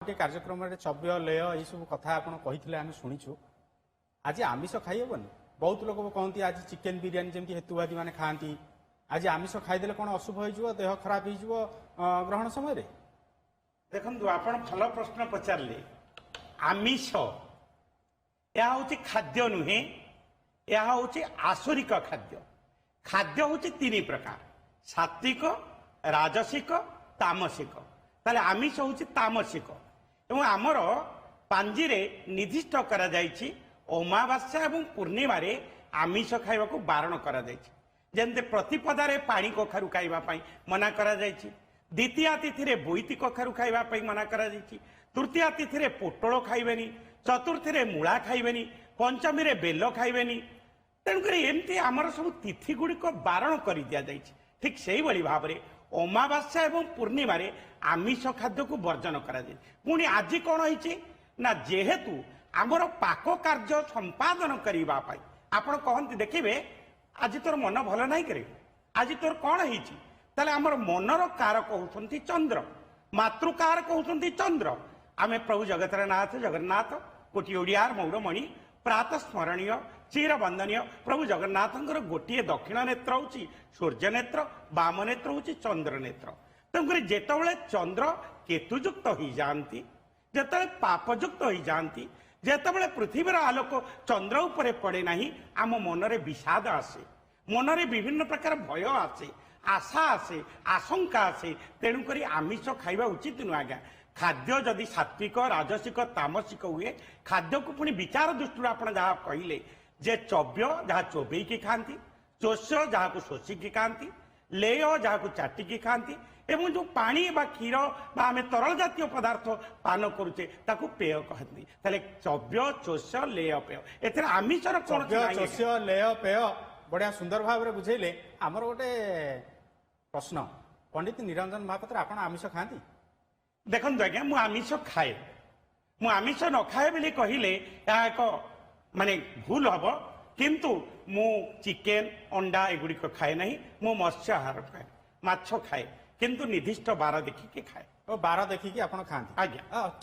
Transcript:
कार्यक्रम चव्य लेय ये सब कथा आप आम शुणीचु आज आमिष खाई हेबनी बहुत लोग कहते आज चिकेन बिरियानी जमी हेतुवादी मैंने खाती आज आमिष खाईदे कौन अशुभ हो देह खराब हो ग्रहण समय देखु आप भल प्रश्न पचारे आमिष यह हूँ खाद्य नुहे यह हूँ आसुरिक खाद्य खाद्य हूँ तीन प्रकार सात्विक राजसिक तामसिक ताले आमिष हूँ तामसिक एवं आमर पांजी निर्दिष्ट करा जायछि अमावास्या एवं पूर्णिमा आमिष खाइबा को बारण करा जायछि जेंते प्रतिपदारे पानी कखारु खाइबा पई मना करा जायछि द्वितीय तिथि रे बोईती कखारु खाइबा पई मना करा जायछि तृतीय तिथि रे पोटଳ खाइबेनी चतुर्थी रे मूला खाइबेनी पंचमी रे बेल खाइबेनी तेणुकर एमती आमर सब तिथि गुड़िक बारण कर दिया जायछि ठीक सेही बड़ी भाव रे अमावास्या एवं पूर्णिमा आमिष खाद्य को वर्जन करा जाय पुणी आज कौन होइछि ना जेहेतु आमर पाक कार्य संपादन करिबा पाई आपण कहंती देखिबे आज तोर मन भल नाही करे आज तोर कौन होइछि ताले आमर मनर कारक होउछंती चंद्र मातृकार कहउछंती चंद्र आमे प्रभु जगन्नाथ कोटि ओडियार मौरमणि प्रात स्मरणीय चिर वंदनीय प्रभु जगन्नाथ गोटे दक्षिण नेत्र हूँ सूर्य नेत्र बाम नेत्र हूँ चंद्र नेत्र तेणुक जितेबाला चंद्र केतुयुक्त हो जाती जिते पापयुक्त हो जाती जितेबाला पृथ्वीर आलोक चंद्र उपर पड़े ना आम मनरे विषाद आसे मनरे विभिन्न प्रकार भय आसे आशा आसे आशंका आसे तेणुक आमिष खाइबा उचित नुह आज्ञा खाद्य जदि सात्विक राजसिक तामसिक हुए खाद्य को पुणी विचार दृष्टि आप कहले जे चव्य जहाँ चोबईकी खाती चोष्य जहाँ को शोषिकी खाती लेय जहाँ को चाटिकी खाती एवं जो पानी बा क्षीर बा आम तरल जातीय पदार्थ पान करुचे ताकू पेय कहती ताले चव्य चोष्य लेय पेय एथरे आमिषर चोष्य लेय पेय बढ़िया सुंदर भाव में बुझेले आमर गोटे प्रश्न पंडित निरंजन महापात्र आपण आमिष खाती देखु आज्ञा मु आमिष खाए मु आमिष न खाए बोली कहले एक माने भूल हम किंतु मु चिकेन अंडा एगुड़िक खाए ना मु मत्स्याहार खाए माछ खाए किंतु निर्दिष्ट बार देखिकी खाए बार देखिकी आपण खाती आज्ञा।